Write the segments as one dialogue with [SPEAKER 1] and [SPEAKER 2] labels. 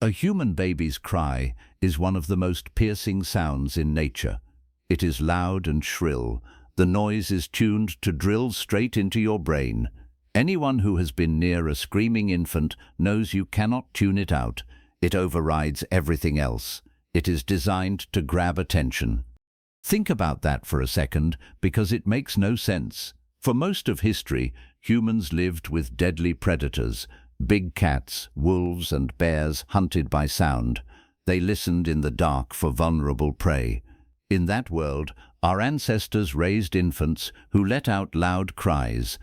[SPEAKER 1] A human baby's cry is one of the most piercing sounds in nature. It is loud and shrill. The noise is tuned to drill straight into your brain. Anyone who has been near a screaming infant knows you cannot tune it out. It overrides everything else. It is designed to grab attention. Think about that for a second, because it makes no sense. For most of history, humans lived with deadly predators. Big cats, wolves and bears hunted by sound. They listened in the dark for vulnerable prey. In that world, our ancestors raised infants who let out loud cries.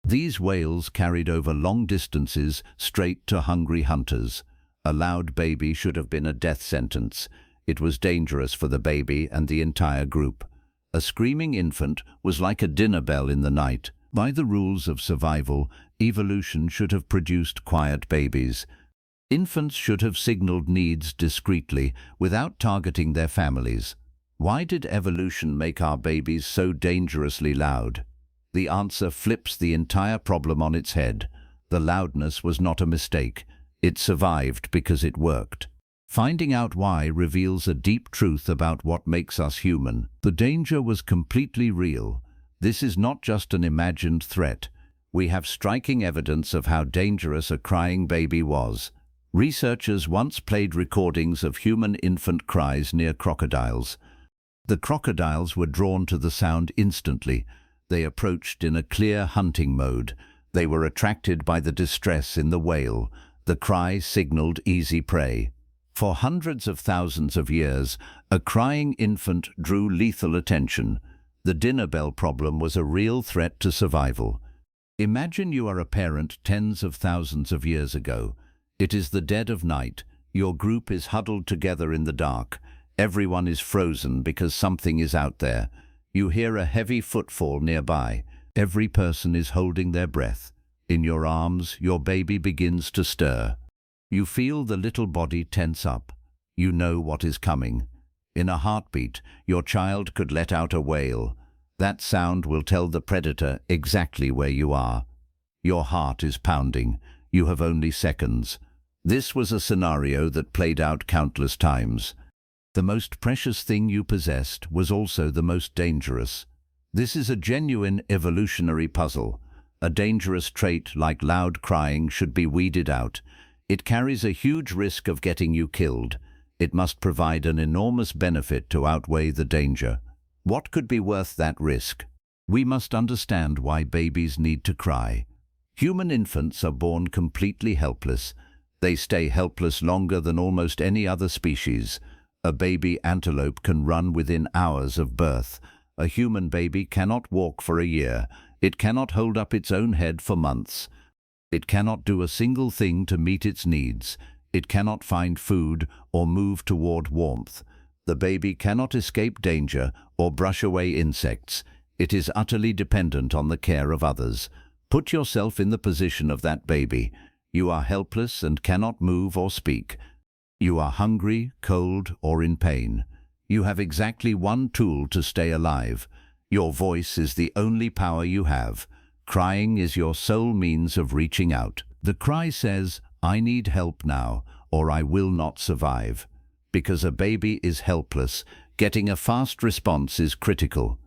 [SPEAKER 1] These wails carried over long distances straight to hungry hunters. A loud baby should have been a death sentence. It was dangerous for the baby and the entire group. A screaming infant was like a dinner bell in the night. By the rules of survival, evolution should have produced quiet babies. Infants should have signaled needs discreetly, without targeting their families. Why did evolution make our babies so dangerously loud? The answer flips the entire problem on its head. The loudness was not a mistake. It survived because it worked. Finding out why reveals a deep truth about what makes us human. The danger was completely real. This is not just an imagined threat. We have striking evidence of how dangerous a crying baby was. Researchers once played recordings of human infant cries near crocodiles. The crocodiles were drawn to the sound instantly. They approached in a clear hunting mode. They were attracted by the distress in the wail. The cry signaled easy prey. For hundreds of thousands of years, a crying infant drew lethal attention. The dinner bell problem was a real threat to survival. Imagine you are a parent tens of thousands of years ago. It is the dead of night. Your group is huddled together in the dark. Everyone is frozen because something is out there. You hear a heavy footfall nearby. Every person is holding their breath. In your arms, your baby begins to stir. You feel the little body tense up. You know what is coming. In a heartbeat, your child could let out a wail. That sound will tell the predator exactly where you are. Your heart is pounding. You have only seconds. This was a scenario that played out countless times. The most precious thing you possessed was also the most dangerous. This is a genuine evolutionary puzzle. A dangerous trait like loud crying should be weeded out. It carries a huge risk of getting you killed. It must provide an enormous benefit to outweigh the danger. What could be worth that risk? We must understand why babies need to cry. Human infants are born completely helpless. They stay helpless longer than almost any other species. A baby antelope can run within hours of birth. A human baby cannot walk for a year. It cannot hold up its own head for months. It cannot do a single thing to meet its needs. It cannot find food or move toward warmth. The baby cannot escape danger or brush away insects. It is utterly dependent on the care of others. Put yourself in the position of that baby. You are helpless and cannot move or speak. You are hungry, cold, or in pain. You have exactly one tool to stay alive. Your voice is the only power you have. Crying is your sole means of reaching out. The cry says, "I need help now, or I will not survive." Because a baby is helpless, getting a fast response is critical.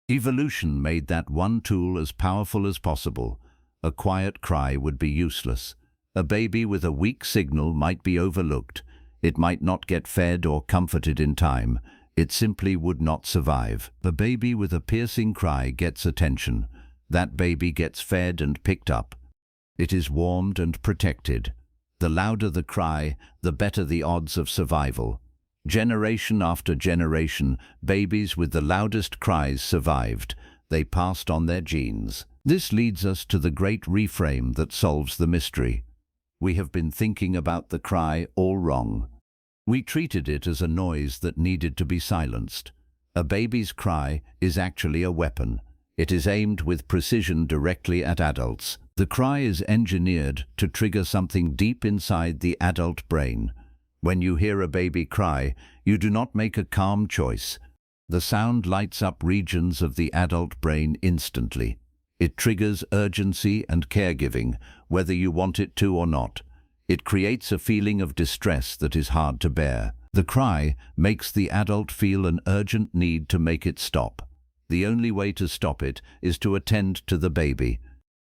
[SPEAKER 1] Evolution made that one tool as powerful as possible. A quiet cry would be useless. A baby with a weak signal might be overlooked. It might not get fed or comforted in time. It simply would not survive. The baby with a piercing cry gets attention. That baby gets fed and picked up. It is warmed and protected. The louder the cry, the better the odds of survival. Generation after generation, babies with the loudest cries survived. They passed on their genes. This leads us to the great reframe that solves the mystery. We have been thinking about the cry all wrong. We treated it as a noise that needed to be silenced. A baby's cry is actually a weapon. It is aimed with precision directly at adults. The cry is engineered to trigger something deep inside the adult brain. When you hear a baby cry, you do not make a calm choice. The sound lights up regions of the adult brain instantly. It triggers urgency and caregiving, whether you want it to or not. It creates a feeling of distress that is hard to bear. The cry makes the adult feel an urgent need to make it stop. The only way to stop it is to attend to the baby.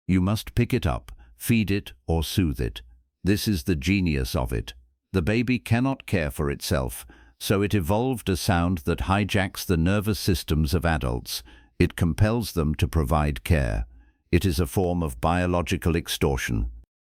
[SPEAKER 1] You must pick it up, feed it, or soothe it. This is the genius of it. The baby cannot care for itself, so it evolved a sound that hijacks the nervous systems of adults. It compels them to provide care. It is a form of biological extortion.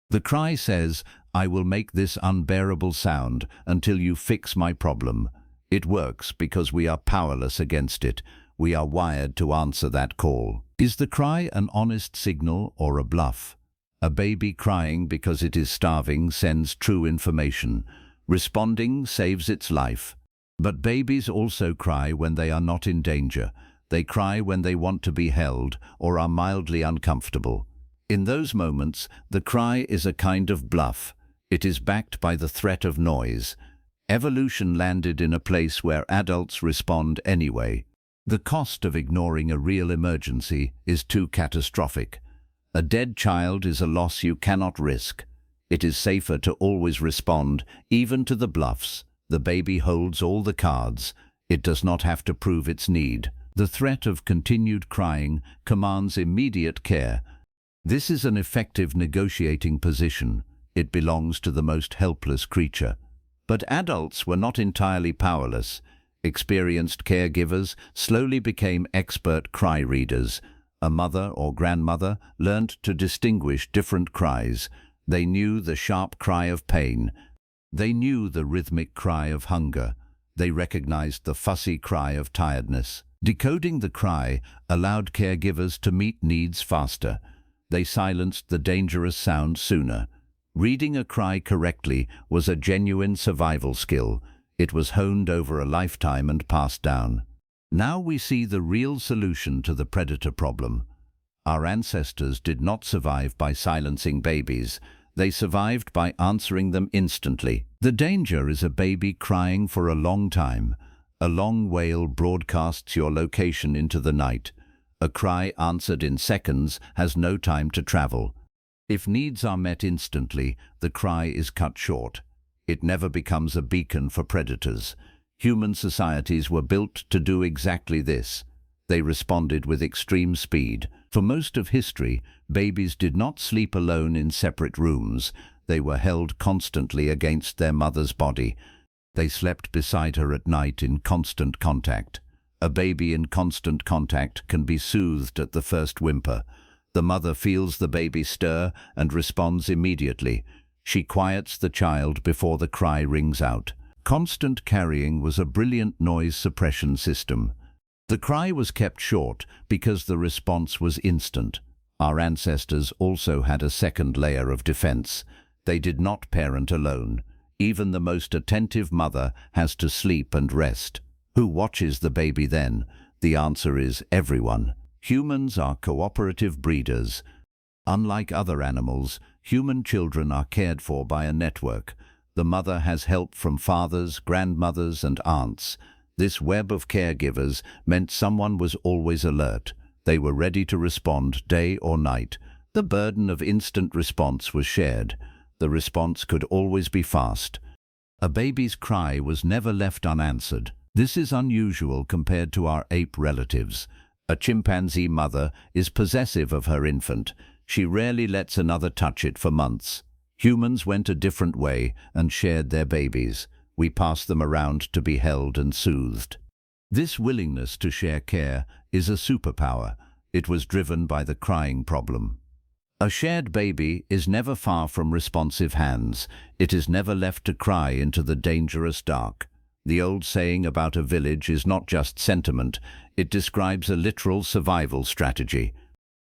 [SPEAKER 1] The cry says, "I will make this unbearable sound until you fix my problem." It works because we are powerless against it. We are wired to answer that call. Is the cry an honest signal or a bluff? A baby crying because it is starving sends true information. Responding saves its life. But babies also cry when they are not in danger. They cry when they want to be held or are mildly uncomfortable. In those moments, the cry is a kind of bluff. It is backed by the threat of noise. Evolution landed in a place where adults respond anyway. The cost of ignoring a real emergency is too catastrophic. A dead child is a loss you cannot risk. It is safer to always respond, even to the bluffs. The baby holds all the cards. It does not have to prove its need. The threat of continued crying commands immediate care. This is an effective negotiating position. It belongs to the most helpless creature. But adults were not entirely powerless. Experienced caregivers slowly became expert cry readers. A mother or grandmother learned to distinguish different cries. They knew the sharp cry of pain. They knew the rhythmic cry of hunger. They recognized the fussy cry of tiredness. Decoding the cry allowed caregivers to meet needs faster. They silenced the dangerous sound sooner. Reading a cry correctly was a genuine survival skill. It was honed over a lifetime and passed down. Now we see the real solution to the predator problem. Our ancestors did not survive by silencing babies. They survived by answering them instantly. The danger is a baby crying for a long time. A long wail broadcasts your location into the night. A cry answered in seconds has no time to travel. If needs are met instantly, the cry is cut short. It never becomes a beacon for predators. Human societies were built to do exactly this. They responded with extreme speed. For most of history, babies did not sleep alone in separate rooms. They were held constantly against their mother's body. They slept beside her at night in constant contact. A baby in constant contact can be soothed at the first whimper. The mother feels the baby stir and responds immediately. She quiets the child before the cry rings out. Constant carrying was a brilliant noise suppression system. The cry was kept short because the response was instant. Our ancestors also had a second layer of defense. They did not parent alone. Even the most attentive mother has to sleep and rest. Who watches the baby then? The answer is everyone. Humans are cooperative breeders. Unlike other animals, human children are cared for by a network. The mother has help from fathers, grandmothers, and aunts. This web of caregivers meant someone was always alert. They were ready to respond day or night. The burden of instant response was shared. The response could always be fast. A baby's cry was never left unanswered. This is unusual compared to our ape relatives. A chimpanzee mother is possessive of her infant. She rarely lets another touch it for months. Humans went a different way and shared their babies. We passed them around to be held and soothed. This willingness to share care is a superpower. It was driven by the crying problem. A shared baby is never far from responsive hands. It is never left to cry into the dangerous dark. The old saying about a village is not just sentiment, it describes a literal survival strategy.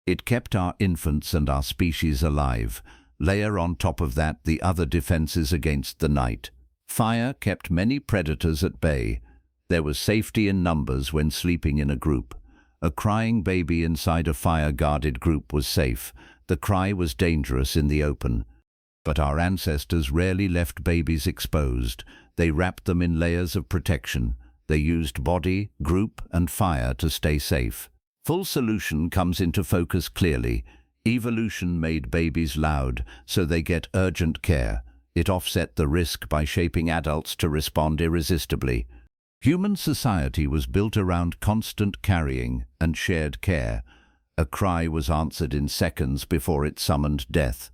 [SPEAKER 1] It kept our infants and our species alive. Layer on top of that the other defenses against the night. Fire kept many predators at bay. There was safety in numbers when sleeping in a group. A crying baby inside a fire-guarded group was safe. The cry was dangerous in the open. But our ancestors rarely left babies exposed. They wrapped them in layers of protection. They used body, group, and fire to stay safe. Full solution comes into focus clearly. Evolution made babies loud, so they get urgent care. It offset the risk by shaping adults to respond irresistibly. Human society was built around constant carrying and shared care. A cry was answered in seconds before it summoned death.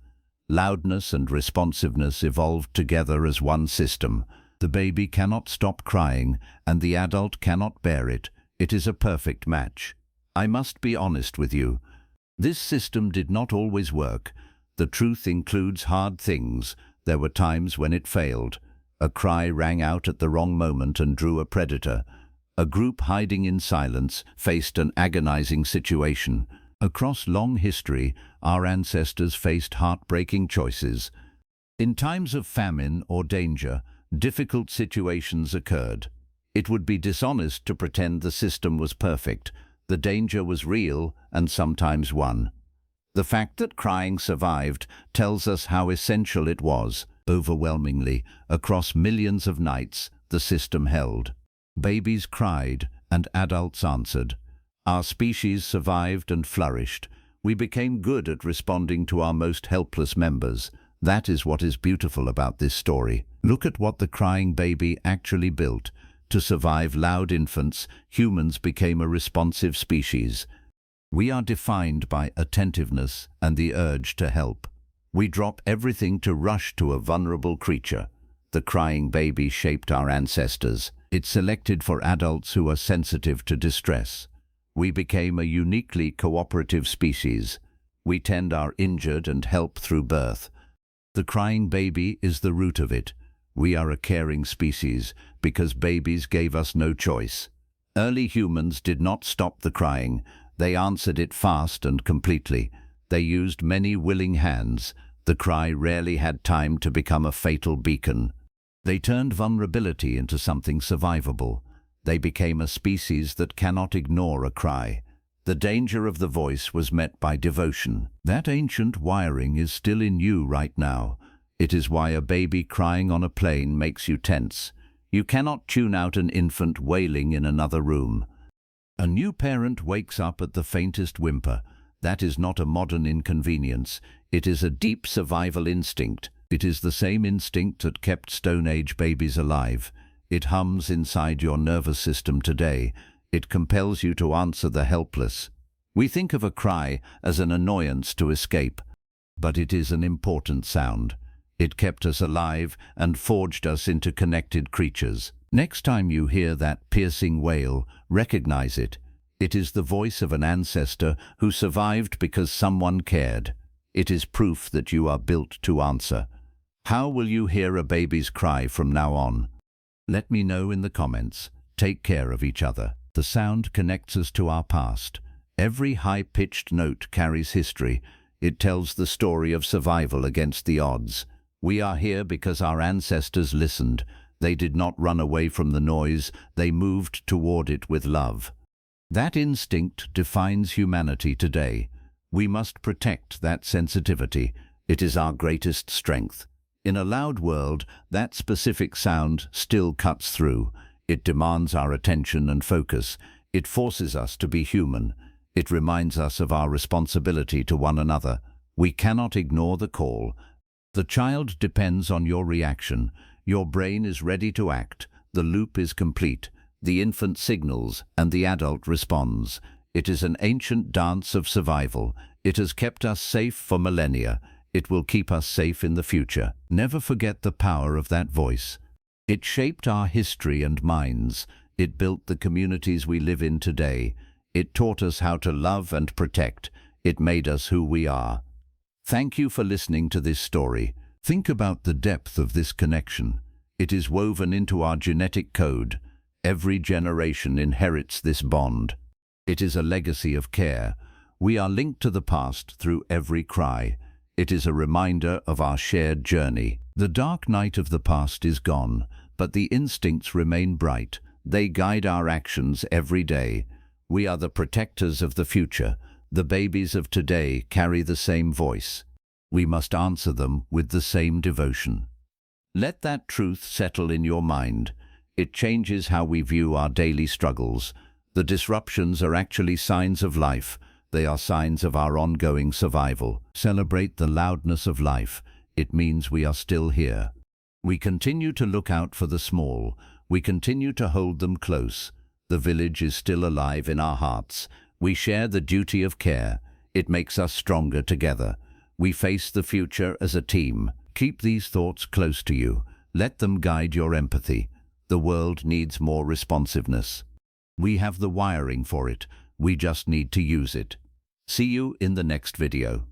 [SPEAKER 1] Loudness and responsiveness evolved together as one system. The baby cannot stop crying, and the adult cannot bear it. It is a perfect match. I must be honest with you. This system did not always work. The truth includes hard things. There were times when it failed. A cry rang out at the wrong moment and drew a predator. A group hiding in silence faced an agonizing situation. Across long history, our ancestors faced heartbreaking choices. In times of famine or danger, difficult situations occurred. It would be dishonest to pretend the system was perfect. The danger was real and sometimes won. The fact that crying survived tells us how essential it was. Overwhelmingly, across millions of nights, the system held. Babies cried and adults answered. Our species survived and flourished. We became good at responding to our most helpless members. That is what is beautiful about this story. Look at what the crying baby actually built. To survive loud infants, humans became a responsive species. We are defined by attentiveness and the urge to help. We drop everything to rush to a vulnerable creature. The crying baby shaped our ancestors. It selected for adults who are sensitive to distress. We became a uniquely cooperative species. We tend our injured and help through birth. The crying baby is the root of it. We are a caring species because babies gave us no choice. Early humans did not stop the crying. They answered it fast and completely. They used many willing hands. The cry rarely had time to become a fatal beacon. They turned vulnerability into something survivable. They became a species that cannot ignore a cry. The danger of the voice was met by devotion. That ancient wiring is still in you right now. It is why a baby crying on a plane makes you tense. You cannot tune out an infant wailing in another room. A new parent wakes up at the faintest whimper. That is not a modern inconvenience. It is a deep survival instinct. It is the same instinct that kept Stone Age babies alive. It hums inside your nervous system today. It compels you to answer the helpless. We think of a cry as an annoyance to escape, but it is an important sound. It kept us alive and forged us into connected creatures. Next time you hear that piercing wail, recognize it. It is the voice of an ancestor who survived because someone cared. It is proof that you are built to answer. How will you hear a baby's cry from now on? Let me know in the comments. Take care of each other. The sound connects us to our past. Every high-pitched note carries history. It tells the story of survival against the odds. We are here because our ancestors listened. They did not run away from the noise. They moved toward it with love. That instinct defines humanity today. We must protect that sensitivity. It is our greatest strength. In a loud world, that specific sound still cuts through. It demands our attention and focus. It forces us to be human. It reminds us of our responsibility to one another. We cannot ignore the call. The child depends on your reaction. Your brain is ready to act. The loop is complete. The infant signals and the adult responds. It is an ancient dance of survival. It has kept us safe for millennia. It will keep us safe in the future. Never forget the power of that voice. It shaped our history and minds. It built the communities we live in today. It taught us how to love and protect. It made us who we are. Thank you for listening to this story. Think about the depth of this connection. It is woven into our genetic code. Every generation inherits this bond. It is a legacy of care. We are linked to the past through every cry. It is a reminder of our shared journey. The dark night of the past is gone, but the instincts remain bright. They guide our actions every day. We are the protectors of the future. The babies of today carry the same voice. We must answer them with the same devotion. Let that truth settle in your mind. It changes how we view our daily struggles. The disruptions are actually signs of life. They are signs of our ongoing survival. Celebrate the loudness of life. it means we are still here. We continue to look out for the small. We continue to hold them close. The village is still alive in our hearts. We share the duty of care. It makes us stronger together. We face the future as a team. Keep these thoughts close to you. Let them guide your empathy. The world needs more responsiveness. We have the wiring for it. We just need to use it. See you in the next video.